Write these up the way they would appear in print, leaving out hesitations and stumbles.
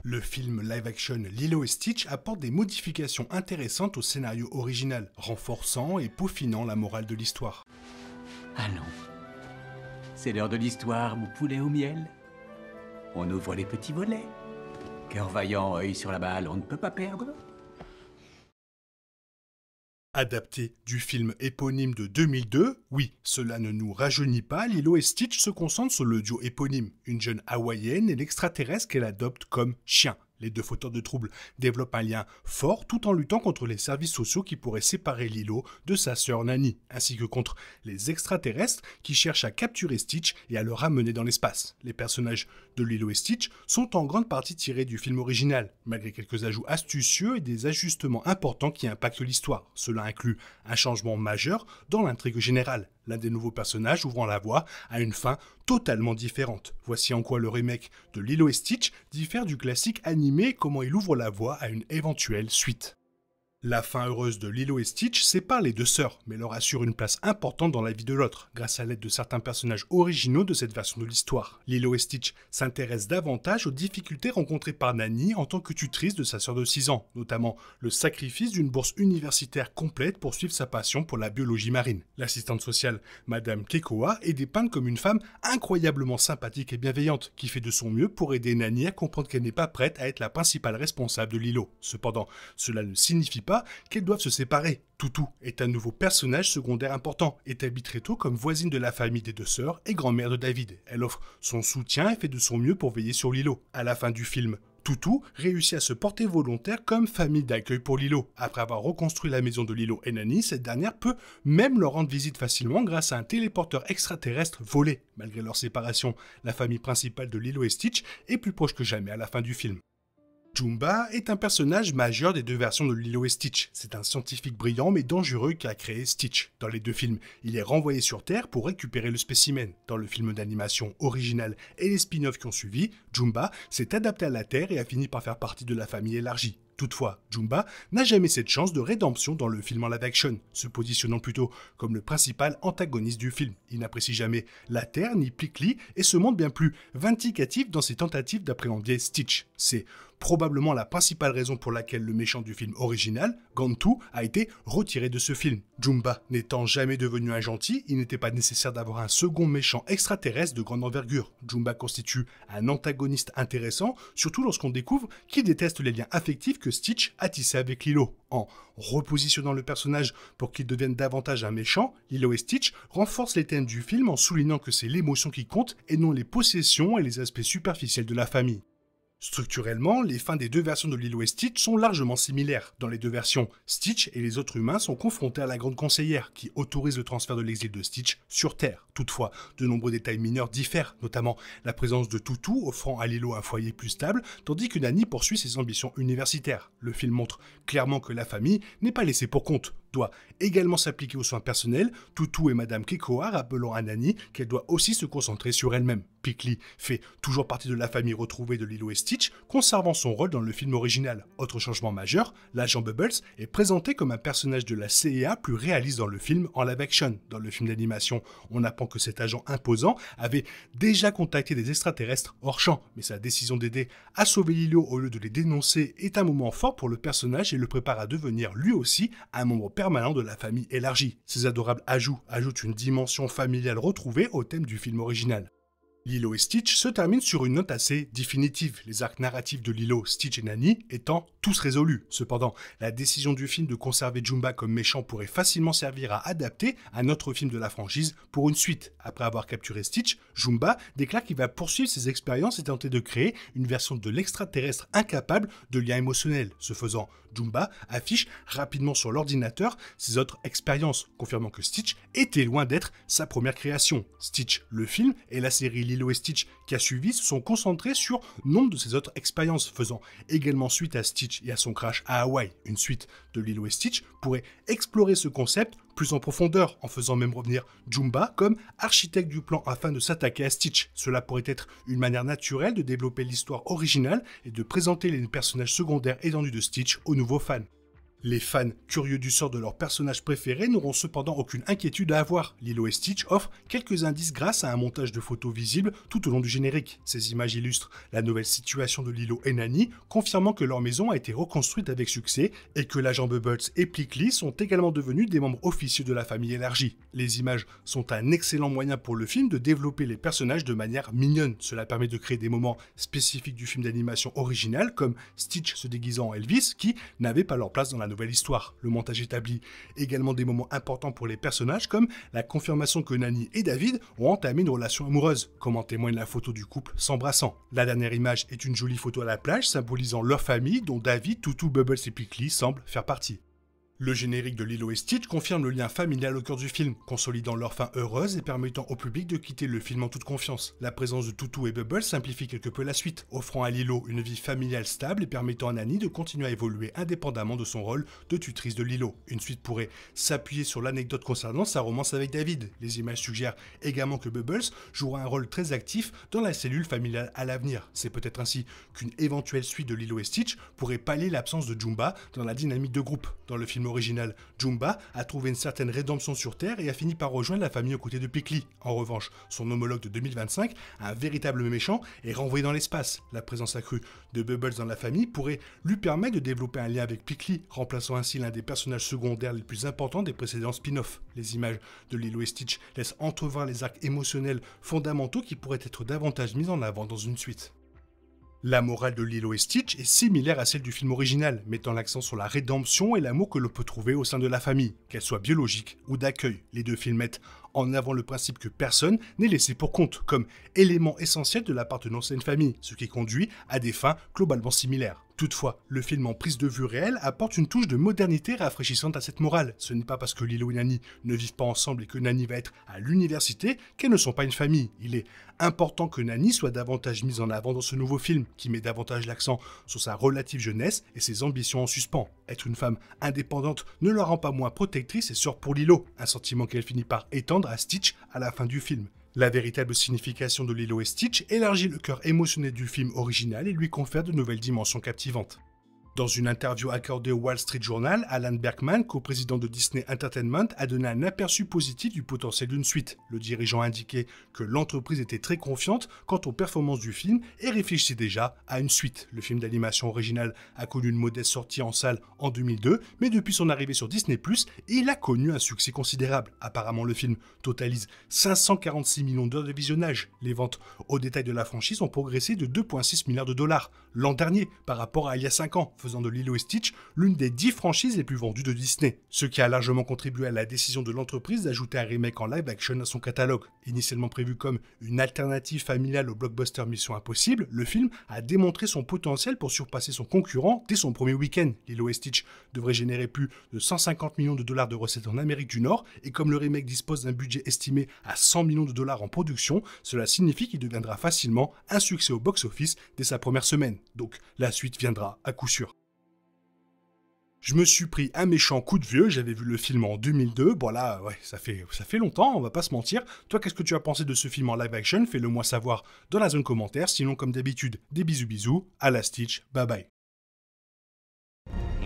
Le film live-action Lilo et Stitch apporte des modifications intéressantes au scénario original, renforçant et peaufinant la morale de l'histoire. Allons, c'est l'heure de l'histoire, mon poulet au miel. On ouvre les petits volets. Cœur vaillant, œil sur la balle, on ne peut pas perdre. Adapté du film éponyme de 2002, oui, cela ne nous rajeunit pas, Lilo et Stitch se concentrent sur le duo éponyme, une jeune hawaïenne et l'extraterrestre qu'elle adopte comme chien. Les deux fauteurs de troubles développent un lien fort tout en luttant contre les services sociaux qui pourraient séparer Lilo de sa sœur Nani, ainsi que contre les extraterrestres qui cherchent à capturer Stitch et à le ramener dans l'espace. Les personnages de Lilo et Stitch sont en grande partie tirés du film original, malgré quelques ajouts astucieux et des ajustements importants qui impactent l'histoire. Cela inclut un changement majeur dans l'intrigue générale, l'un des nouveaux personnages ouvrant la voie à une fin totalement différente. Voici en quoi le remake de Lilo et Stitch diffère du classique animé et comment il ouvre la voie à une éventuelle suite. La fin heureuse de Lilo et Stitch sépare les deux sœurs, mais leur assure une place importante dans la vie de l'autre, grâce à l'aide de certains personnages originaux de cette version de l'histoire. Lilo et Stitch s'intéressent davantage aux difficultés rencontrées par Nani en tant que tutrice de sa sœur de 6 ans, notamment le sacrifice d'une bourse universitaire complète pour suivre sa passion pour la biologie marine. L'assistante sociale, Madame Kekoa, est dépeinte comme une femme incroyablement sympathique et bienveillante, qui fait de son mieux pour aider Nani à comprendre qu'elle n'est pas prête à être la principale responsable de Lilo. Cependant, cela ne signifie pas qu'elles doivent se séparer. Toutou est un nouveau personnage secondaire important, établie très tôt comme voisine de la famille des deux sœurs et grand-mère de David. Elle offre son soutien et fait de son mieux pour veiller sur Lilo. À la fin du film, Toutou réussit à se porter volontaire comme famille d'accueil pour Lilo. Après avoir reconstruit la maison de Lilo et Nani, cette dernière peut même leur rendre visite facilement grâce à un téléporteur extraterrestre volé. Malgré leur séparation, la famille principale de Lilo et Stitch est plus proche que jamais à la fin du film. Jumba est un personnage majeur des deux versions de Lilo et Stitch. C'est un scientifique brillant mais dangereux qui a créé Stitch. Dans les deux films, il est renvoyé sur Terre pour récupérer le spécimen. Dans le film d'animation original et les spin-offs qui ont suivi, Jumba s'est adapté à la Terre et a fini par faire partie de la famille élargie. Toutefois, Jumba n'a jamais cette chance de rédemption dans le film en live-action, se positionnant plutôt comme le principal antagoniste du film. Il n'apprécie jamais la Terre ni Plickly et se montre bien plus vindicatif dans ses tentatives d'appréhender Stitch. C'est probablement la principale raison pour laquelle le méchant du film original, Gantu, a été retiré de ce film. Jumba n'étant jamais devenu un gentil, il n'était pas nécessaire d'avoir un second méchant extraterrestre de grande envergure. Jumba constitue un antagoniste intéressant, surtout lorsqu'on découvre qu'il déteste les liens affectifs que Stitch a tissés avec Lilo. En repositionnant le personnage pour qu'il devienne davantage un méchant, Lilo et Stitch renforcent les thèmes du film en soulignant que c'est l'émotion qui compte et non les possessions et les aspects superficiels de la famille. Structurellement, les fins des deux versions de Lilo et Stitch sont largement similaires. Dans les deux versions, Stitch et les autres humains sont confrontés à la Grande Conseillère, qui autorise le transfert de l'exil de Stitch sur Terre. Toutefois, de nombreux détails mineurs diffèrent, notamment la présence de Toutou offrant à Lilo un foyer plus stable, tandis que Nani poursuit ses ambitions universitaires. Le film montre clairement que la famille n'est pas laissée pour compte, doit également s'appliquer aux soins personnels, Toutou et Madame Kekoa rappelant à Nani qu'elle doit aussi se concentrer sur elle-même. Plickly fait toujours partie de la famille retrouvée de Lilo et Stitch, conservant son rôle dans le film original. Autre changement majeur, l'agent Bubbles est présenté comme un personnage de la CIA plus réaliste dans le film en live-action. Dans le film d'animation, on apprend que cet agent imposant avait déjà contacté des extraterrestres hors champ, mais sa décision d'aider à sauver Lilo au lieu de les dénoncer est un moment fort pour le personnage et le prépare à devenir lui aussi un membre permanent de la famille élargie. Ces adorables ajouts ajoutent une dimension familiale retrouvée au thème du film original. Lilo et Stitch se terminent sur une note assez définitive, les arcs narratifs de Lilo, Stitch et Nani étant tous résolus. Cependant, la décision du film de conserver Jumba comme méchant pourrait facilement servir à adapter un autre film de la franchise pour une suite. Après avoir capturé Stitch, Jumba déclare qu'il va poursuivre ses expériences et tenter de créer une version de l'extraterrestre incapable de lien émotionnel. Ce faisant, Jumba affiche rapidement sur l'ordinateur ses autres expériences, confirmant que Stitch était loin d'être sa première création. Stitch, le film, et la série Lilo et Stitch qui a suivi se sont concentrés sur nombre de ses autres expériences, faisant également suite à Stitch et à son crash à Hawaï. Une suite de Lilo et Stitch pourrait explorer ce concept plus en profondeur, en faisant même revenir Jumba comme architecte du plan afin de s'attaquer à Stitch. Cela pourrait être une manière naturelle de développer l'histoire originale et de présenter les personnages secondaires étendus de Stitch aux nouveaux fans. Les fans curieux du sort de leur personnage préféré n'auront cependant aucune inquiétude à avoir. Lilo et Stitch offrent quelques indices grâce à un montage de photos visibles tout au long du générique. Ces images illustrent la nouvelle situation de Lilo et Nani, confirmant que leur maison a été reconstruite avec succès et que l'agent Bubbles et Plickly sont également devenus des membres officieux de la famille élargie. Les images sont un excellent moyen pour le film de développer les personnages de manière mignonne. Cela permet de créer des moments spécifiques du film d'animation original, comme Stitch se déguisant en Elvis, qui n'avaient pas leur place dans la nouvelle histoire. Le montage établit également des moments importants pour les personnages, comme la confirmation que Nani et David ont entamé une relation amoureuse, comme en témoigne la photo du couple s'embrassant. La dernière image est une jolie photo à la plage symbolisant leur famille, dont David, Toutou, Bubbles et Plickly semblent faire partie. Le générique de Lilo et Stitch confirme le lien familial au cœur du film, consolidant leur fin heureuse et permettant au public de quitter le film en toute confiance. La présence de Toutou et Bubbles simplifie quelque peu la suite, offrant à Lilo une vie familiale stable et permettant à Nani de continuer à évoluer indépendamment de son rôle de tutrice de Lilo. Une suite pourrait s'appuyer sur l'anecdote concernant sa romance avec David. Les images suggèrent également que Bubbles jouera un rôle très actif dans la cellule familiale à l'avenir. C'est peut-être ainsi qu'une éventuelle suite de Lilo et Stitch pourrait pallier l'absence de Jumba dans la dynamique de groupe. Dans le film original, Jumba a trouvé une certaine rédemption sur Terre et a fini par rejoindre la famille aux côtés de Plickly. En revanche, son homologue de 2025, un véritable méchant, est renvoyé dans l'espace. La présence accrue de Bubbles dans la famille pourrait lui permettre de développer un lien avec Plickly, remplaçant ainsi l'un des personnages secondaires les plus importants des précédents spin-offs. Les images de Lilo et Stitch laissent entrevoir les arcs émotionnels fondamentaux qui pourraient être davantage mis en avant dans une suite. La morale de Lilo et Stitch est similaire à celle du film original, mettant l'accent sur la rédemption et l'amour que l'on peut trouver au sein de la famille, qu'elle soit biologique ou d'accueil. Les deux films mettent en avant le principe que personne n'est laissé pour compte, comme élément essentiel de l'appartenance à une famille, ce qui conduit à des fins globalement similaires. Toutefois, le film en prise de vue réelle apporte une touche de modernité rafraîchissante à cette morale. Ce n'est pas parce que Lilo et Nani ne vivent pas ensemble et que Nani va être à l'université qu'elles ne sont pas une famille. Il est important que Nani soit davantage mise en avant dans ce nouveau film, qui met davantage l'accent sur sa relative jeunesse et ses ambitions en suspens. Être une femme indépendante ne la rend pas moins protectrice et sûre pour Lilo, un sentiment qu'elle finit par étendre à Stitch à la fin du film. La véritable signification de Lilo et Stitch élargit le cœur émotionnel du film original et lui confère de nouvelles dimensions captivantes. Dans une interview accordée au Wall Street Journal, Alan Berkman, co-président de Disney Entertainment, a donné un aperçu positif du potentiel d'une suite. Le dirigeant a indiqué que l'entreprise était très confiante quant aux performances du film et réfléchissait déjà à une suite. Le film d'animation original a connu une modeste sortie en salle en 2002, mais depuis son arrivée sur Disney+, il a connu un succès considérable. Apparemment, le film totalise 546 millions d'heures de visionnage. Les ventes au détail de la franchise ont progressé de 2,6 milliards de dollars l'an dernier par rapport à il y a 5 ans, faisant de Lilo et Stitch l'une des 10 franchises les plus vendues de Disney, ce qui a largement contribué à la décision de l'entreprise d'ajouter un remake en live-action à son catalogue. Initialement prévu comme une alternative familiale au blockbuster Mission Impossible, le film a démontré son potentiel pour surpasser son concurrent dès son premier week-end. Lilo et Stitch devrait générer plus de 150 millions de dollars de recettes en Amérique du Nord, et comme le remake dispose d'un budget estimé à 100 millions de dollars en production, cela signifie qu'il deviendra facilement un succès au box-office dès sa première semaine. Donc la suite viendra à coup sûr. Je me suis pris un méchant coup de vieux, j'avais vu le film en 2002, bon là, ouais, ça fait longtemps, on va pas se mentir. Toi, qu'est-ce que tu as pensé de ce film en live action? Fais-le moi savoir dans la zone commentaire, sinon comme d'habitude, des bisous, à la Stitch, bye bye.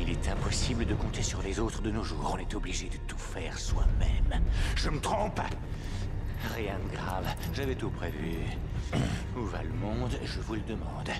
Il est impossible de compter sur les autres de nos jours, on est obligé de tout faire soi-même. Je me trompe? Rien de grave, j'avais tout prévu. Où va le monde, je vous le demande.